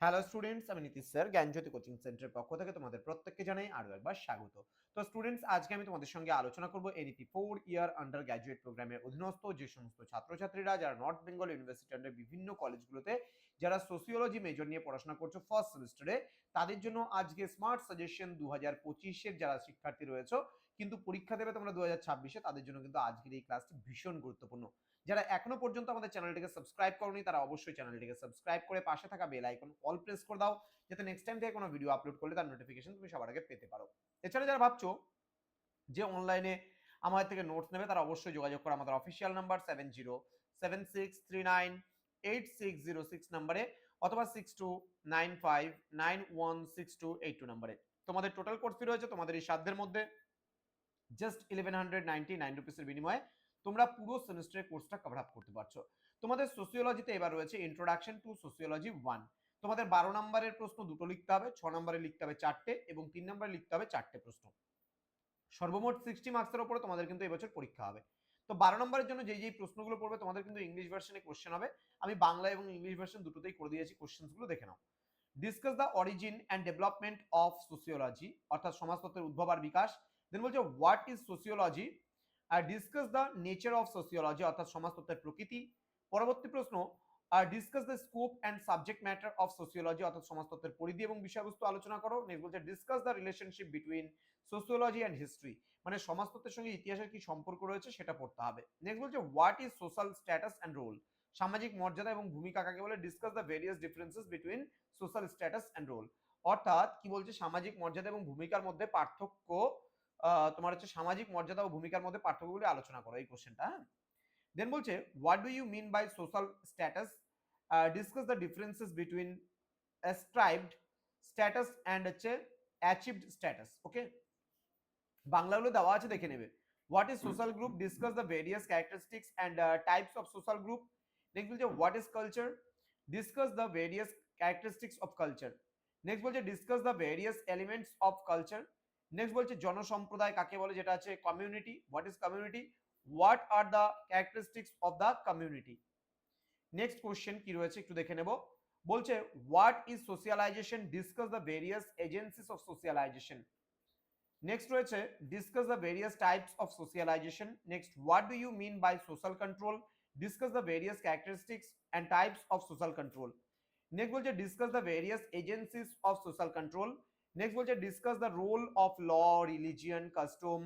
Hello students, আমি Nitish sir জ্ঞানজ্যোতি coaching সেন্টারের পক্ষ থেকে তোমাদের প্রত্যেককে জানাই আরও একবার স্বাগত। তো স্টুডেন্টস, আজকে আমি তোমাদের সঙ্গে আলোচনা করব এনইপি 4 ইয়ার আন্ডার গ্র্যাজুয়েট প্রোগ্রামের অধীনস্থ যে সমস্ত ছাত্রছাত্রীরা যারা নর্থ বেঙ্গল ইউনিভার্সিটি আন্ডার বিভিন্ন কলেজগুলোতে যারা সোসিওলজি মেজর নিয়ে পড়াশোনা করছো ফার্স্ট সেমিস্টারে, তাদের জন্য আজকে স্মার্ট সাজেশন 2025-এর যারা শিক্ষার্থী রয়েছে কিন্তু পরীক্ষা দেবে তোমরা 2026-এ, তাদের জন্য কিন্তু আজকের এই ক্লাসটি ভীষণ গুরুত্বপূর্ণ। যারা এখনো পর্যন্ত আমাদের চ্যানেলটিকে সাবস্ক্রাইব করোনি তারা অবশ্যই চ্যানেলটিকে সাবস্ক্রাইব করে পাশে থাকা বেল আইকন অল প্রেস করে দাও, যাতে নেক্সট টাইম থেকে কোনো ভিডিও আপলোড করলে তার নোটিফিকেশন তুমি সবার আগে পেতে পারো। এছাড়া যারা ভাবছো যে অনলাইনে আমাদের থেকে নোটস নেবে, তারা অবশ্যই যোগাযোগ করো আমাদের অফিসিয়াল নাম্বার 7076398606 নাম্বারে অথবা 6295916282 নাম্বারে। তোমাদের টোটাল কোর্স ফি রয়েছে তোমাদের এই সাধ্যের মধ্যে জাস্ট 1199 রুপিসের বিনিময়ে তোমরা পুরো সেমিস্টারের কোর্সটা কভার আপ করতে পারছো। তোমাদের সোসিওলজিতে এবার রয়েছে ইন্ট্রোডাকশন টু সোসিওলজি 1। তোমাদের 12 নম্বরের প্রশ্ন দুটো লিখতে হবে, 6 নম্বরে লিখতে হবে 4টে এবং 3 নম্বরে লিখতে হবে 4টে প্রশ্ন। সর্বমোট 60 মার্কসের উপরে তোমাদের কিন্তু এবছর পরীক্ষা হবে। তো 12 নম্বরের জন্য যেই প্রশ্নগুলো পড়বে তোমাদের কিন্তু ইংলিশ ভার্সনে কোশ্চেন হবে। আমি বাংলা এবং ইংলিশ ভার্সন দুটোতেই করে দিয়েছি, কোশ্চেনগুলো দেখে নাও। Discuss the origin and development of sociology, অর্থাৎ সমাজতত্ত্বের উদ্ভব আর বিকাশ। দেন বলছে হোয়াট ইজ সোসিওলজি, আর discuss the nature of sociology, অর্থাৎ সমাজতত্ত্বের প্রকৃতি। পরবর্তী প্রশ্ন, আর discuss the scope and subject matter of sociology, অর্থাৎ সমাজতত্ত্বের পরিধি এবং বিষয়বস্তু আলোচনা করো। নেক্সট বলছে discuss the relationship between sociology and history, মানে সমাজতত্ত্বের সঙ্গে ইতিহাসের কি সম্পর্ক রয়েছে সেটা পড়তে হবে। নেক্সট বলছে what is social status and role, সামাজিক মর্যাদা এবং ভূমিকা কাকে বলে। Discuss the various differences between social status and role, অর্থাৎ কি বলছে সামাজিক মর্যাদা এবং ভূমিকার মধ্যে পার্থক্য, তোমার হচ্ছে সামাজিক মর্যাদা ও ভূমিকার মধ্যে পার্থক্যগুলি আলোচনা করো এই কোশ্চেনটা। হ্যাঁ, দেন বলছে what do you mean by social status, discuss the differences between ascribed status and হচ্ছে অ্যাচিভড স্ট্যাটাস। ওকে, বাংলাগুলো দেওয়া আছে, দেখে নেবে। What is social group, discuss the various characteristics and types of social group. Next বলছে what is culture, discuss the various characteristics of culture. Next বলছে discuss the various elements of culture. Next বলছে জনসম্প্রদায় কাকে বলে, যেটা আছে community, what is community, what are the characteristics of the community. Next question কি রয়েছে একটু দেখে নেব। বলছে what is socialisation, discuss the various agencies of socialisation. Next রয়েছে discuss the various types of socialisation. Next what do you mean by social control, discuss the various characteristics and types of social control. Next বলছে discuss the various agencies of social control. Next বলছে discuss the role of law, religion, custom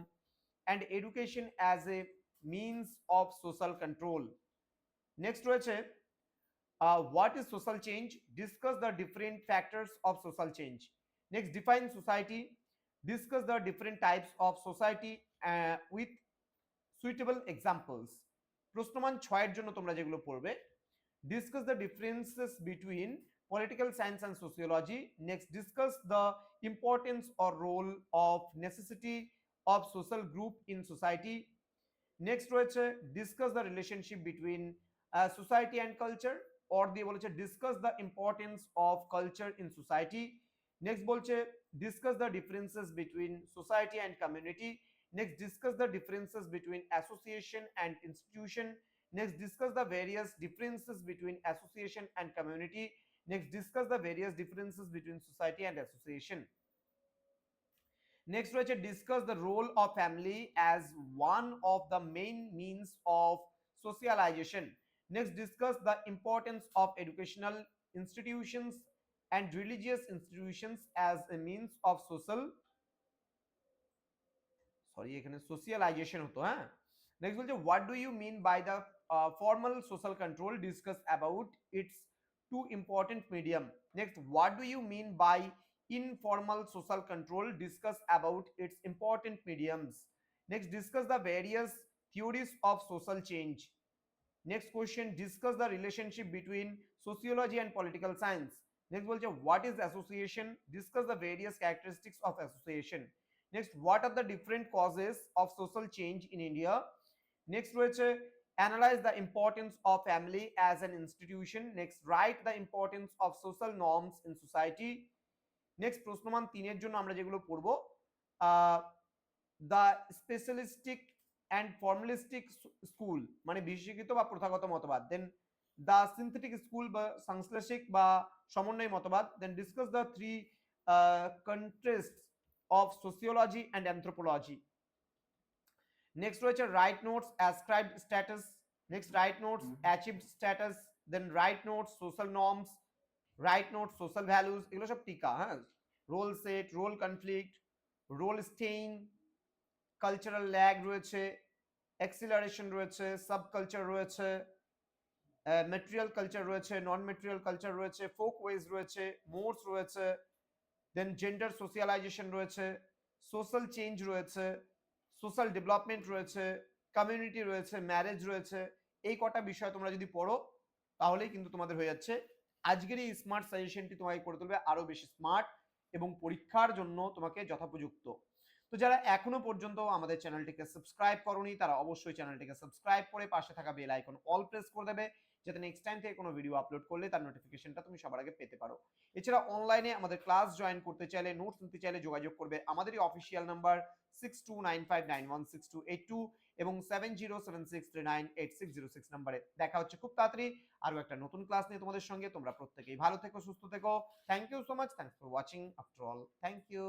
and education as a means of social control. Next রয়েছে what is social change, discuss the different factors of social change. Next, define society, discuss the different types of society with suitable examples. প্রশ্নমান 6 এর জন্য তোমরা যেগুলো পড়বে, discuss the differences between political science and sociology. Next, discuss the importance or role of necessity of social group in society. Next রয়েছে discuss the relationship between society and culture, or দিয়ে বলেছে discuss the importance of culture in society. Next বলছে discuss the differences between society and community. Next discuss the differences between association and institution. Next discuss the various differences between association and community. Next discuss the various differences between society and association. Next রয়েছে discuss the role of family as one of the main means of socialisation. Next discuss the importance of educational institutions and religious institutions as a means of এখানে socialisation হতো। হ্যাঁ, next বলছে what do you mean by the formal social control, discuss about its two important medium. Next what do you mean by informal social control, discuss about its important mediums. Next, discuss the various theories of social change. Next question, discuss the relationship between sociology and political science. Next বলছে what is association, discuss the various characteristics of association. Next, what are the different causes of social change in India. Next রয়েছে analyze the importance of family as an institution. Next, write the importance of social norms in society. Next প্রশ্নমান 3 জন্য আমরা যেগুলো পড়বো, the specialistic and formalistic school, মানে বিশেষীকৃত বা প্রথাগত মতবাদ। দেন দ্য সিনথেটিক স্কুল বা সংশ্লেষিক বা সমন্বয় মতবাদ, then discuss the three contrasts of sociology and anthropology. Next রয়েছে write notes ascribed status, next write notes achieved status, then write notes social norms, write notes social values, এগুলো সব টিকা, হ্যাঁ। Role set, role conflict, role strain, cultural lag রয়েছে, acceleration রয়েছে, subculture রয়েছে, material culture রয়েছে, non material culture রয়েছে, folkways রয়েছে, মোডস রয়েছে, দেন জেন্ডার সোশিয়ালাইজেশন রয়েছে, সোশ্যাল চেঞ্জ রয়েছে, সোশ্যাল ডেভেলপমেন্ট রয়েছে, কমিউনিটি রয়েছে, ম্যারেজ রয়েছে। এই কটা বিষয় তোমরা যদি পড়ো তাহলেই কিন্তু তোমাদের হয়ে যাচ্ছে আজকের এই স্মার্ট সাজেশনটি তোমাকে করে তুলবে আরো বেশি স্মার্ট এবং পরীক্ষার জন্য তোমাকে যথোপযুক্ত। তো যারা এখনো পর্যন্ত আমাদের চ্যানেলটিকে সাবস্ক্রাইব করোনি তারা অবশ্যই চ্যানেলটিকে সাবস্ক্রাইব করে পাশে থাকা বেল আইকন অল প্রেস করে দেবে, যাতে নেক্সট টাইম থেকে কোনো ভিডিও আপলোড করলে তার নোটিফিকেশনটা তুমি সবার আগে পেতে পারো। এছাড়া অনলাইনে আমাদের ক্লাস জয়েন করতে চাইলে, নোটস নিতে চাইলে যোগাযোগ করবে আমাদেরই অফিসিয়াল নাম্বার 6295916282 এবং 7076398606 নম্বরে। দেখা হচ্ছে খুব তাড়াতাড়ি আরো একটা নতুন ক্লাস নিয়ে তোমাদের সঙ্গে। তোমরা প্রত্যেকেই ভালো থেকো, সুস্থ থেকো। Thank you so much, thanks for watching after all, thank you.